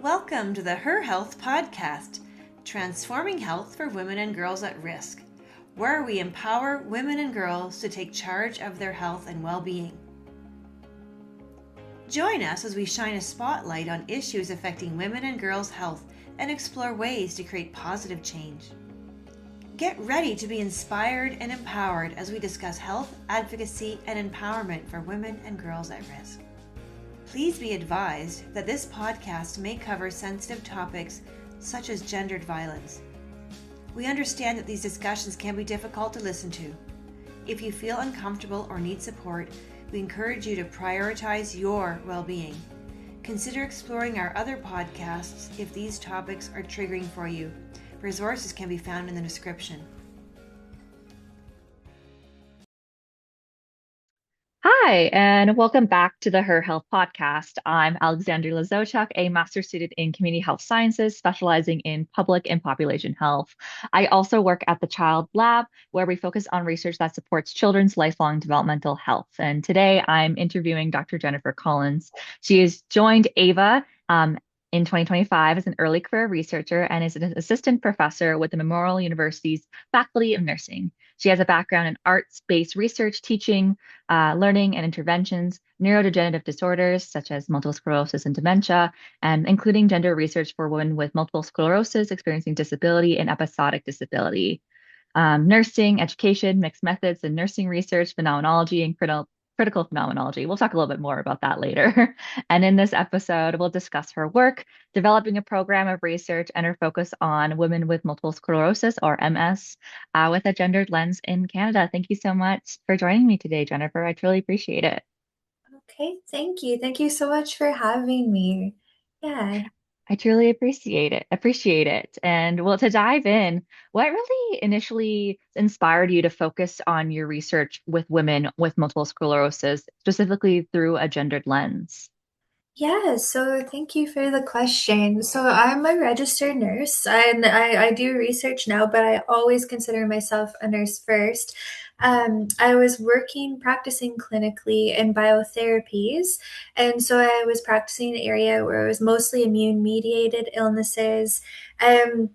Welcome to the HERHealth podcast, transforming health for women and girls at risk, where we empower women and girls to take charge of their health and well-being. Join us as we shine a spotlight on issues affecting women and girls' health and explore ways to create positive change. Get ready to be inspired and empowered as we discuss health, advocacy, and empowerment for women and girls at risk. Please be advised that this podcast may cover sensitive topics such as gendered violence. We understand that these discussions can be difficult to listen to. If you feel uncomfortable or need support, we encourage you to prioritize your well-being. Consider exploring our other podcasts if these topics are triggering for you. Resources can be found in the description. Hi, and welcome back to the HERHealth podcast. I'm Alexandra Lazochuk, a master's student in community health sciences, specializing in public and population health. I also work at the Child Lab, where we focus on research that supports children's lifelong developmental health. And today I'm interviewing Dr. Jennifer Collins. She has joined AVA in 2025 as an early career researcher and is an assistant professor with the Memorial University's Faculty of Nursing. She has a background in arts-based research, teaching, learning and interventions, neurodegenerative disorders such as multiple sclerosis and dementia, and including gender research for women with multiple sclerosis experiencing disability and episodic disability. Nursing, education, mixed methods, and nursing research, phenomenology, and critical phenomenology. We'll talk a little bit more about that later. And in this episode, we'll discuss her work, developing a program of research, and her focus on women with multiple sclerosis, or MS, with a gendered lens in Canada. Thank you so much for joining me today, Jennifer. I truly appreciate it. Okay, thank you. Thank you so much for having me. Yeah. I truly appreciate it. Appreciate it. And well, to dive in, what really initially inspired you to focus on your research with women with multiple sclerosis, specifically through a gendered lens? Yeah, so thank you for the question. So I'm a registered nurse and I do research now, but I always consider myself a nurse first. I was practicing clinically in biotherapies. And so I was practicing an area where it was mostly immune-mediated illnesses. Um,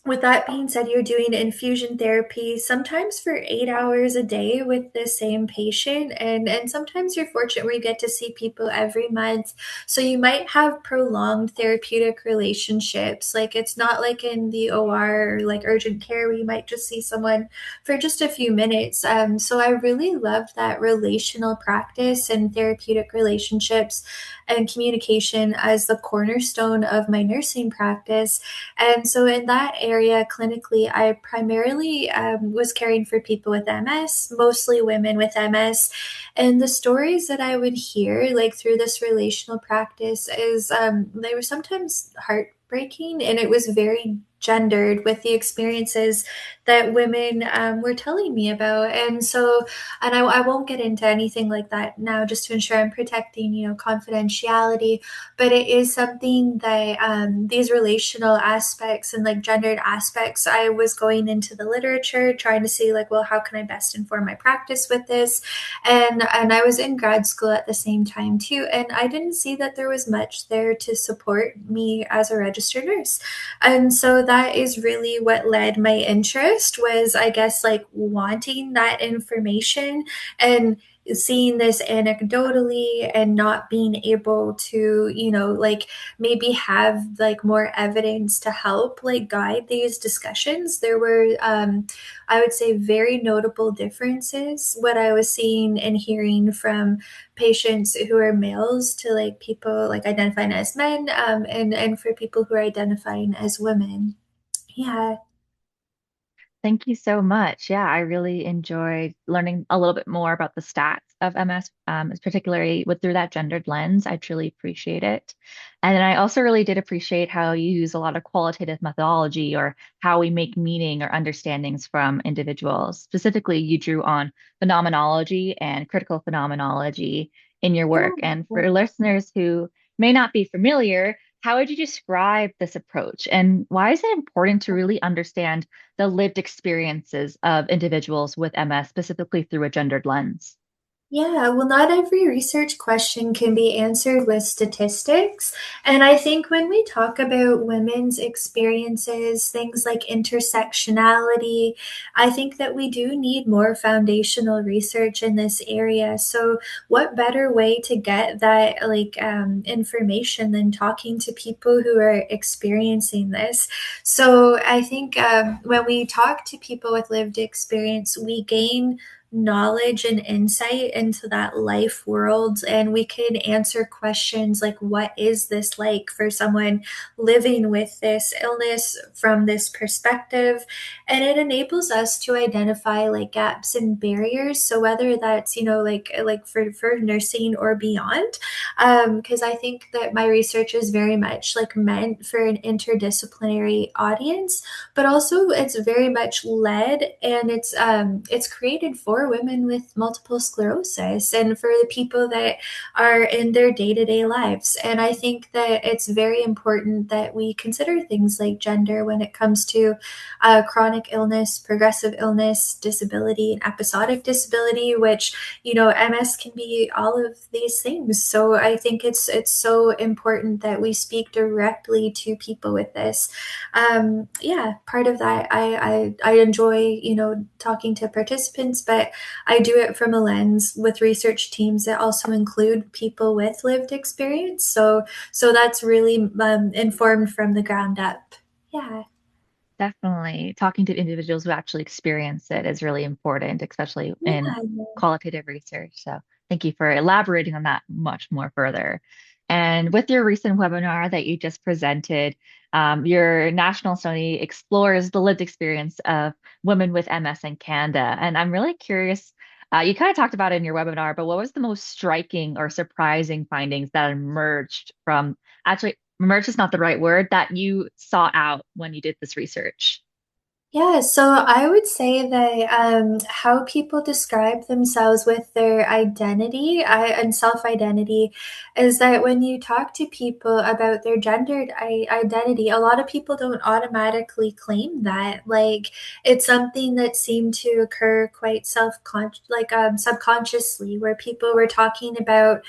with that being said, you're doing infusion therapy sometimes for 8 hours a day with the same patient. And sometimes you're fortunate where you get to see people every month. So you might have prolonged therapeutic relationships. Like it's not like in the OR or like urgent care where you might just see someone for just a few minutes. So I really loved that relational practice and therapeutic relationships and communication as the cornerstone of my nursing practice. And so in that area clinically, I primarily was caring for people with MS, mostly women with MS. And the stories that I would hear, like through this relational practice, is they were sometimes heartbreaking, and it was very gendered with the experiences that women were telling me about. And I won't get into anything like that now, just to ensure I'm protecting, confidentiality. But it is something that these relational aspects and like gendered aspects, I was going into the literature trying to see like, well, how can I best inform my practice with this? And I was in grad school at the same time too, and I didn't see that there was much there to support me as a registered nurse. And so that is really what led my interest, was I guess like wanting that information and seeing this anecdotally and not being able to, like maybe have like more evidence to help like guide these discussions. There were I would say very notable differences what I was seeing and hearing from patients who are males to like people like identifying as men, and for people who are identifying as women. Yeah. Thank you so much. Yeah, I really enjoyed learning a little bit more about the stats of MS, particularly with through that gendered lens. I truly appreciate it. And then I also really did appreciate how you use a lot of qualitative methodology or how we make meaning or understandings from individuals. Specifically, you drew on phenomenology and critical phenomenology in your work. And for listeners who may not be familiar, how would you describe this approach? And why is it important to really understand the lived experiences of individuals with MS, specifically through a gendered lens? Yeah, well, not every research question can be answered with statistics. And I think when we talk about women's experiences, things like intersectionality, I think that we do need more foundational research in this area. So, what better way to get that information than talking to people who are experiencing this? So, I think when we talk to people with lived experience, we gain knowledge and insight into that life world, and we can answer questions like what is this like for someone living with this illness from this perspective, and it enables us to identify like gaps and barriers, so whether that's for nursing or beyond, because I think that my research is very much like meant for an interdisciplinary audience, but also it's very much led, and it's created for women with multiple sclerosis and for the people that are in their day-to-day lives. And I think that it's very important that we consider things like gender when it comes to chronic illness, progressive illness, disability, and episodic disability, which MS can be all of these things. So I think it's so important that we speak directly to people with this. Yeah, part of that I enjoy, talking to participants, but I do it from a lens with research teams that also include people with lived experience. So that's really informed from the ground up. Yeah. Definitely. Talking to individuals who actually experience it is really important, especially in Yeah. qualitative research. So thank you for elaborating on that much more further. And with your recent webinar that you just presented, your national study explores the lived experience of women with MS in Canada. And I'm really curious, you kind of talked about it in your webinar, but what was the most striking or surprising findings that emerged from actually emerge is not the right word that you saw out when you did this research? Yeah, so I would say that how people describe themselves with their identity and self-identity is that when you talk to people about their gendered identity, a lot of people don't automatically claim that. Like it's something that seemed to occur quite subconsciously, where people were talking about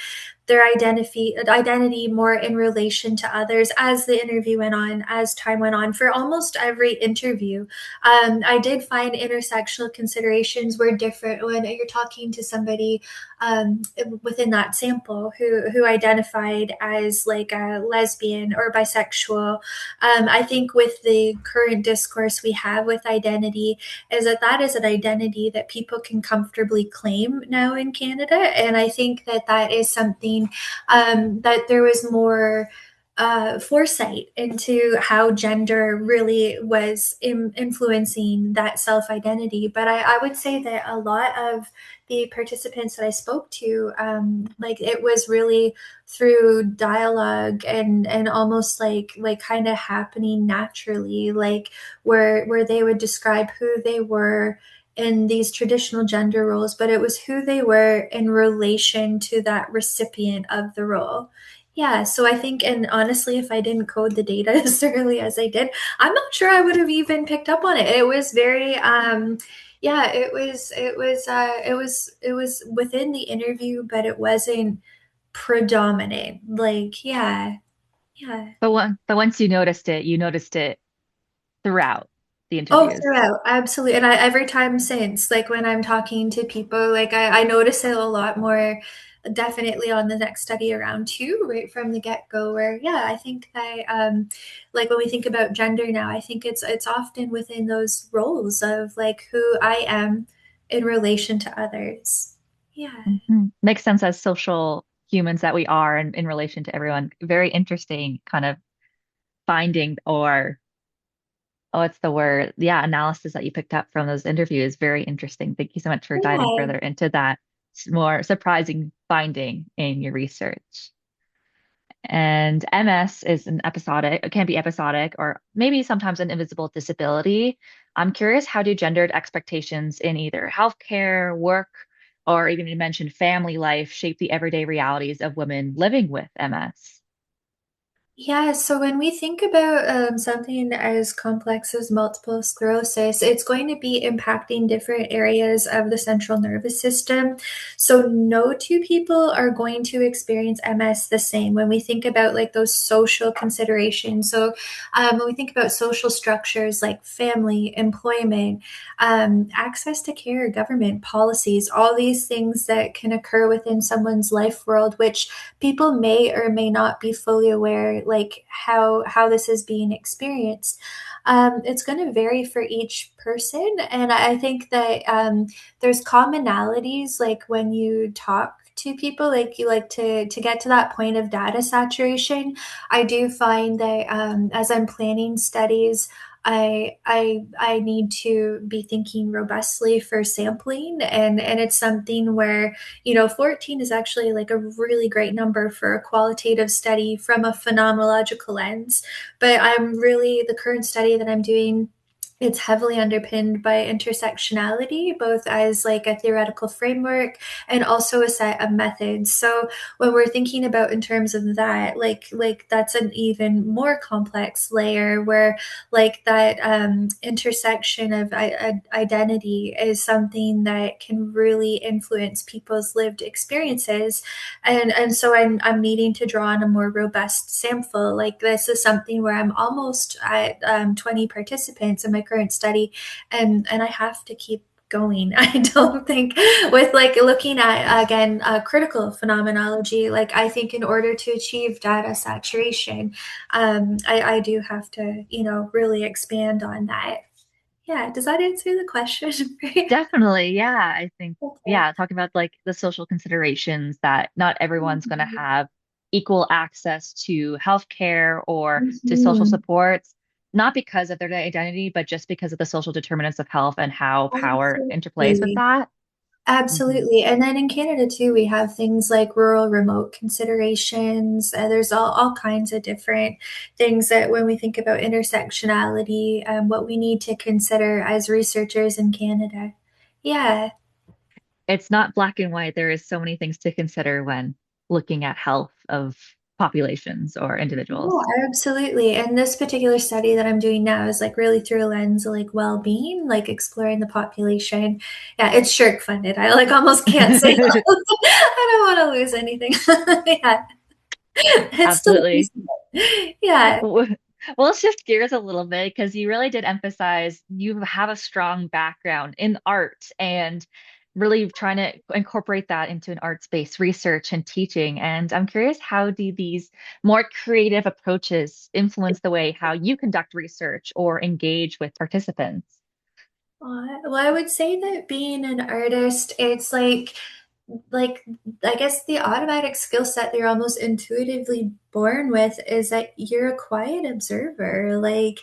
their identity more in relation to others as the interview went on, as time went on. For almost every interview, I did find intersectional considerations were different when you're talking to somebody within that sample who identified as like a lesbian or bisexual. I think with the current discourse we have with identity is that that is an identity that people can comfortably claim now in Canada, and I think that that is something that there was more foresight into how gender really was influencing that self identity. But I would say that a lot of the participants that I spoke to, like it was really through dialogue and almost like kind of happening naturally, like where they would describe who they were in these traditional gender roles, but it was who they were in relation to that recipient of the role. Yeah, so I think, and honestly, if I didn't code the data as thoroughly as I did, I'm not sure I would have even picked up on it. It was very, yeah, it was within the interview, but it wasn't predominant. Like, yeah, yeah. But once you noticed it throughout the Oh, interviews. throughout, absolutely. And I every time since, like when I'm talking to people, like I notice it a lot more definitely on the next study around too, right from the get-go, where yeah, I think that like when we think about gender now, I think it's often within those roles of like who I am in relation to others. Yeah. Makes sense as social humans that we are in relation to everyone. Very interesting kind of finding or oh, it's the word. Yeah, analysis that you picked up from those interviews. Very interesting. Thank you so much for diving Yeah. further into that more surprising finding in your research. And MS is an episodic, it can be episodic or maybe sometimes an invisible disability. I'm curious, how do gendered expectations in either healthcare, work, or even you mentioned family life shape the everyday realities of women living with MS? Yeah, so when we think about something as complex as multiple sclerosis, it's going to be impacting different areas of the central nervous system. So no two people are going to experience MS the same. When we think about like those social considerations, so when we think about social structures like family, employment, access to care, government policies, all these things that can occur within someone's life world, which people may or may not be fully aware like how this is being experienced. It's going to vary for each person, and I think that there's commonalities like when you talk to people, like you like to get to that point of data saturation. I do find that as I'm planning studies, I need to be thinking robustly for sampling, and it's something where 14 is actually like a really great number for a qualitative study from a phenomenological lens. But the current study that I'm doing, it's heavily underpinned by intersectionality, both as like a theoretical framework and also a set of methods. So when we're thinking about in terms of that, like that's an even more complex layer where like that intersection of identity is something that can really influence people's lived experiences, and so I'm needing to draw on a more robust sample. Like this is something where I'm almost at 20 participants in my current study, and I have to keep going. I don't think with like looking at again critical phenomenology, like I think in order to achieve data saturation, I do have to really expand on that. Yeah, does that answer the question? Definitely. Yeah. I think, Okay. yeah, talking about like the social considerations that not everyone's going to have equal access to healthcare or to social Mhm. supports, not because of their identity, but just because of the social determinants of health and how power interplays with Absolutely. that. Mhm. Absolutely. And then in Canada too, we have things like rural remote considerations. There's all kinds of different things that when we think about intersectionality, what we need to consider as researchers in Canada. Yeah. It's not black and white. There is so many things to consider when looking at health of populations or No, individuals. absolutely. And this particular study that I'm doing now is like really through a lens of like well-being, like exploring the population. Yeah, it's shirk funded. I like almost can't say that. I don't want to lose anything. Yeah. It's still Absolutely. decent. Yeah. W- Well, let's shift gears a little bit because you really did emphasize you have a strong background in art and really trying to incorporate that into an arts-based research and teaching. And I'm curious, how do these more creative approaches influence the way how you conduct research or engage with participants? Well, I would say that being an artist, it's like I guess the automatic skill set that you're almost intuitively born with is that you're a quiet observer. Like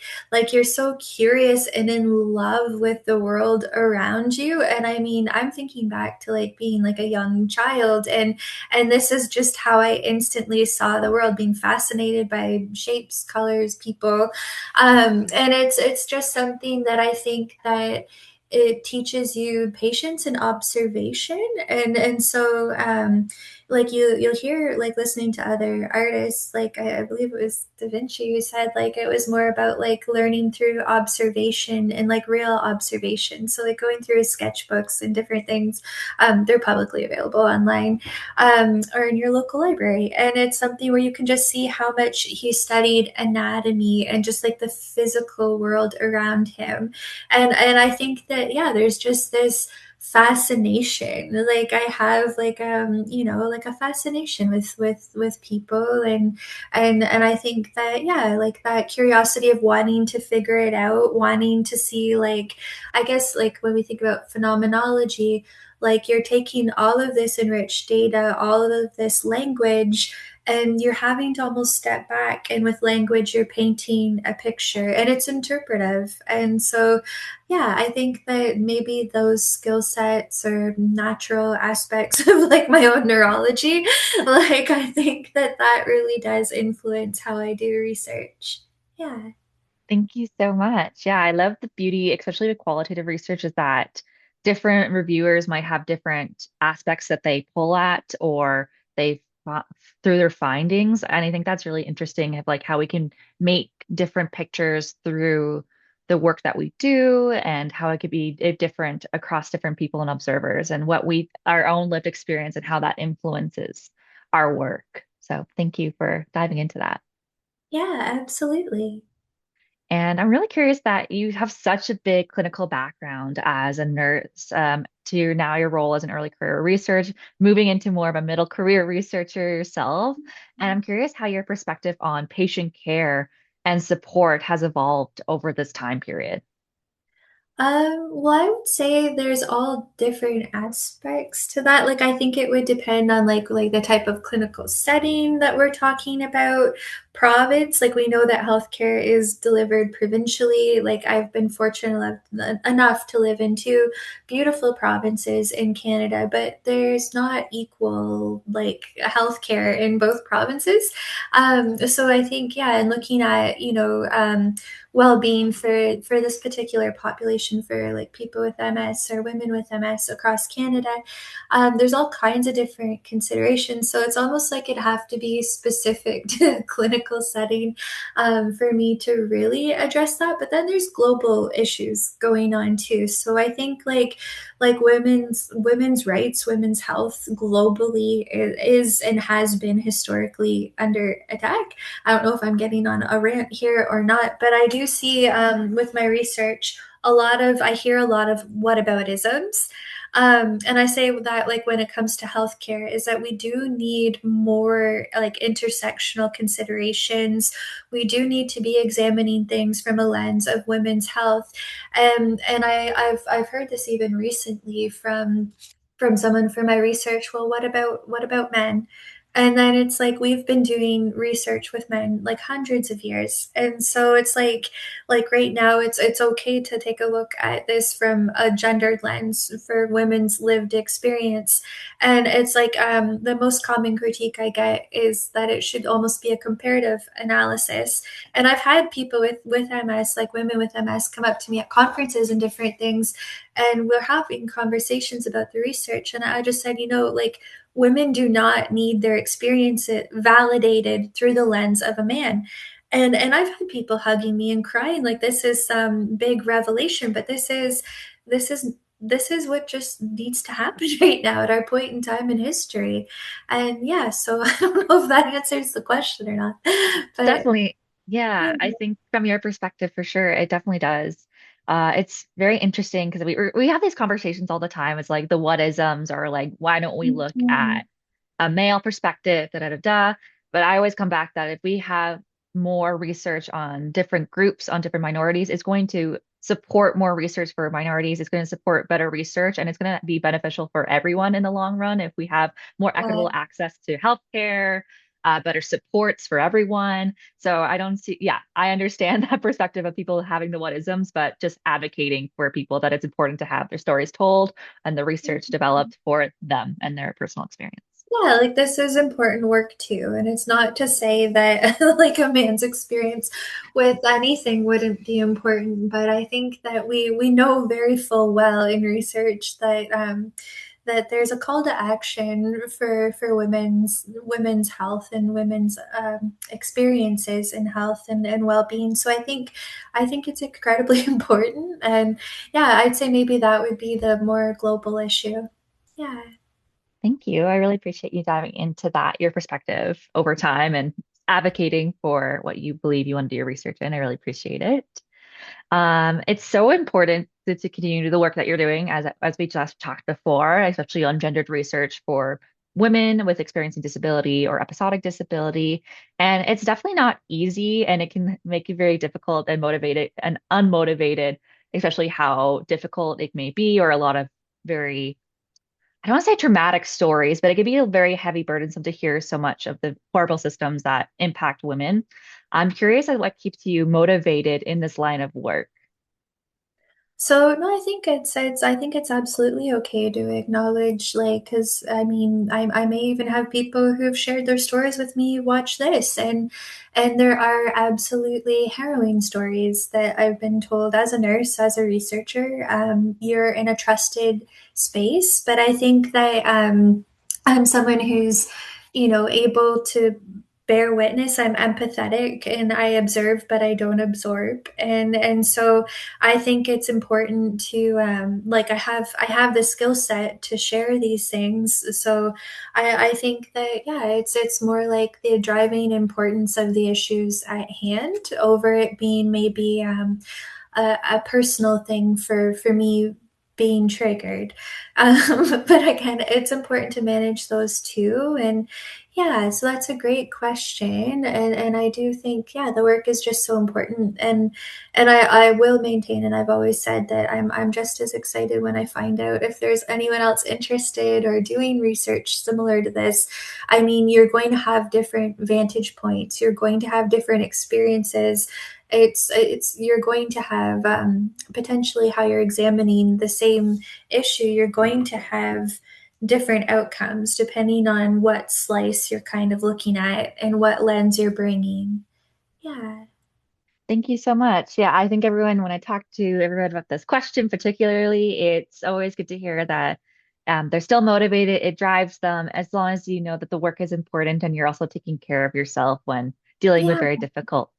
you're so curious and in love with the world around you. And I mean, I'm thinking back to like being like a young child, and this is just how I instantly saw the world, being fascinated by shapes, colors, people. And it's just something that I think that it teaches you patience and observation, and so like you'll hear like listening to other artists, like I believe it was Da Vinci who said like it was more about like learning through observation and like real observation. So like going through his sketchbooks and different things, they're publicly available online, or in your local library, and it's something where you can just see how much he studied anatomy and just like the physical world around him. And I think that yeah, there's just this fascination, like I have like like a fascination with people, and I think that yeah, like that curiosity of wanting to figure it out, wanting to see, like I guess like when we think about phenomenology, like you're taking all of this enriched data, all of this language, and you're having to almost step back, and with language you're painting a picture and it's interpretive. And so yeah, I think that maybe those skill sets or natural aspects of like my own neurology, like I think that that really does influence how I do research. Yeah. Thank you so much. Yeah, I love the beauty, especially with qualitative research, is that different reviewers might have different aspects that they pull at or they through their findings. And I think that's really interesting of like how we can make different pictures through the work that we do and how it could be different across different people and observers and what we our own lived experience and how that influences our work. So thank you for diving into that. Yeah, absolutely. And I'm really curious that you have such a big clinical background as a nurse, to now your role as an early career research, moving into more of a middle career researcher yourself. And I'm curious how your perspective on patient care and support has evolved over this time period. Well, I would say there's all different aspects to that. Like, I think it would depend on like the type of clinical setting that we're talking about, province. Like, we know that healthcare is delivered provincially. Like, I've been fortunate enough to live in two beautiful provinces in Canada, but there's not equal like healthcare in both provinces. So I think, yeah, and looking at, well-being for this particular population, for like people with MS or women with MS across Canada, there's all kinds of different considerations. So it's almost like it'd have to be specific to a clinical setting for me to really address that. But then there's global issues going on too. So I think like women's rights, women's health globally is and has been historically under attack. I don't know if I'm getting on a rant here or not, but I do see with my research I hear a lot of whataboutisms. And I say that like when it comes to healthcare is that we do need more like intersectional considerations. We do need to be examining things from a lens of women's health. And I've heard this even recently from someone for my research. Well, what about men? And then it's like we've been doing research with men like hundreds of years. And so it's like right now it's okay to take a look at this from a gendered lens for women's lived experience. And it's like the most common critique I get is that it should almost be a comparative analysis. And I've had people with MS, like women with MS, come up to me at conferences and different things, and we're having conversations about the research. And I just said, like women do not need their experience validated through the lens of a man. And I've had people hugging me and crying like this is some big revelation, but this is this is what just needs to happen right now at our point in time in history. And yeah, so I don't know if that answers the question or not. But Definitely. yeah. Yeah, I think from your perspective, for sure, it definitely does. It's very interesting because we have these conversations all the time. It's like the what isms are like, why don't we look Mhm. at a male perspective, da da da da. But I always come back that if we have more research on different groups, on different minorities, it's going to support more research for minorities. It's going to support better research, and it's going to be beneficial for everyone in the long run if we have more Yeah. equitable access to healthcare, better supports for everyone. So I don't see, yeah, I understand that perspective of people having the what isms, but just advocating for people that it's important to have their stories told and the research developed for them and their personal experience. Yeah, like this is important work too. And it's not to say that like a man's experience with anything wouldn't be important, but I think that we know very full well in research that there's a call to action for women's health and women's experiences in health and well-being. So I think it's incredibly important. And yeah, I'd say maybe that would be the more global issue. Yeah. Thank you. I really appreciate you diving into that, your perspective over time and advocating for what you believe you want to do your research in. I really appreciate it. It's so important to continue the work that you're doing, as we just talked before, especially on gendered research for women with experiencing disability or episodic disability. And it's definitely not easy, and it can make you very difficult and motivated and unmotivated, especially how difficult it may be, or a lot of very, I don't want to say traumatic stories, but it can be a very heavy burdensome to hear so much of the horrible systems that impact women. I'm curious at what keeps you motivated in this line of work. So no, I think it's absolutely okay to acknowledge like because I mean I may even have people who've shared their stories with me watch this, and there are absolutely harrowing stories that I've been told as a nurse, as a researcher. You're in a trusted space, but I think that I'm someone able to bear witness. I'm empathetic and I observe, but I don't absorb. And so I think it's important to like I have the skill set to share these things. So I think that yeah, it's more like the driving importance of the issues at hand over it being maybe a personal thing for me being triggered. But again, it's important to manage those two. And yeah, so that's a great question. And I do think, yeah, the work is just so important. And I will maintain, and I've always said that I'm just as excited when I find out if there's anyone else interested or doing research similar to this. I mean, you're going to have different vantage points, you're going to have different experiences. It's you're going to have potentially how you're examining the same issue, you're going to have different outcomes depending on what slice you're kind of looking at and what lens you're bringing. Yeah. Thank you so much. Yeah, I think when I talk to everyone about this question particularly, it's always good to hear that they're still motivated. It drives them as long as you know that the work is important and you're also taking care of yourself when dealing with Yeah. very difficult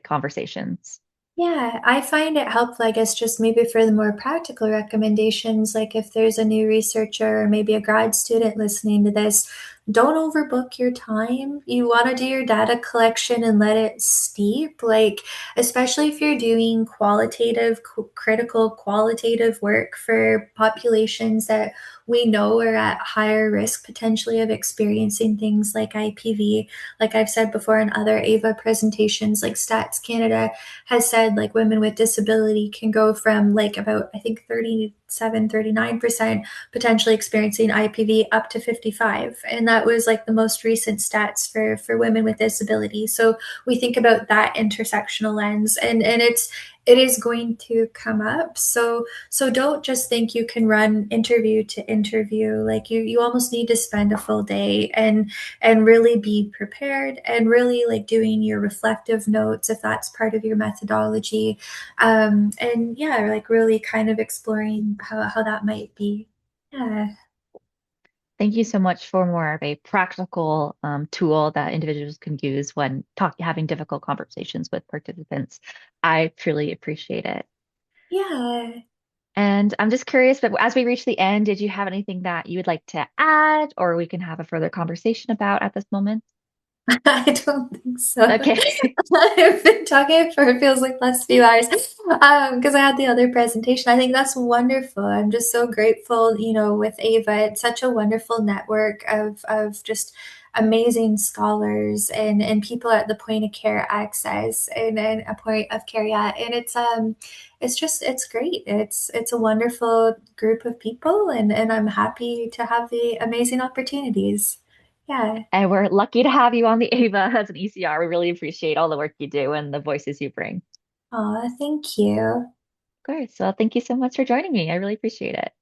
conversations. Yeah, I find it helpful, I guess, just maybe for the more practical recommendations. Like if there's a new researcher or maybe a grad student listening to this, don't overbook your time. You want to do your data collection and let it steep. Like, especially if you're doing qualitative, critical qualitative work for populations that we know are at higher risk potentially of experiencing things like IPV. Like I've said before in other AVA presentations, like Stats Canada has said like women with disability can go from like about I think 39% potentially experiencing IPV up to 55, and that was like the most recent stats for women with disability. So we think about that intersectional lens, and it is going to come up. So don't just think you can run interview to interview. Like you almost need to spend a full day and really be prepared and really like doing your reflective notes if that's part of your methodology. And yeah, like really kind of exploring how that might be. Yeah. Thank you so much for more of a practical tool that individuals can use when having difficult conversations with participants. I truly appreciate it. Yeah. And I'm just curious, but as we reach the end, did you have anything that you would like to add, or we can have a further conversation about at this moment? I don't think so. Okay. I've been talking for it feels like last few hours because I had the other presentation. I think that's wonderful. I'm just so grateful, with AVA. It's such a wonderful network of just amazing scholars and people at the point of care access and a point of care, yeah. And it's great. It's a wonderful group of people and I'm happy to have the amazing opportunities. Yeah. And we're lucky to have you on the AVA as an ECR. We really appreciate all the work you do and the voices you bring. Aw, thank you. Of course. Well, thank you so much for joining me. I really appreciate it.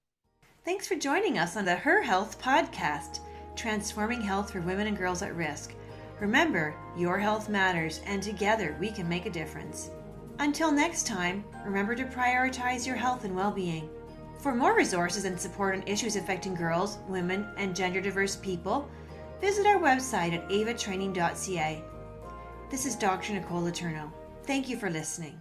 Thanks for joining us on the HERHealth podcast, transforming health for women and girls at risk. Remember, your health matters, and together we can make a difference. Until next time, remember to prioritize your health and well-being. For more resources and support on issues affecting girls, women, and gender-diverse people, visit our website at avatraining.ca. This is Dr. Nicole Letourneau. Thank you for listening.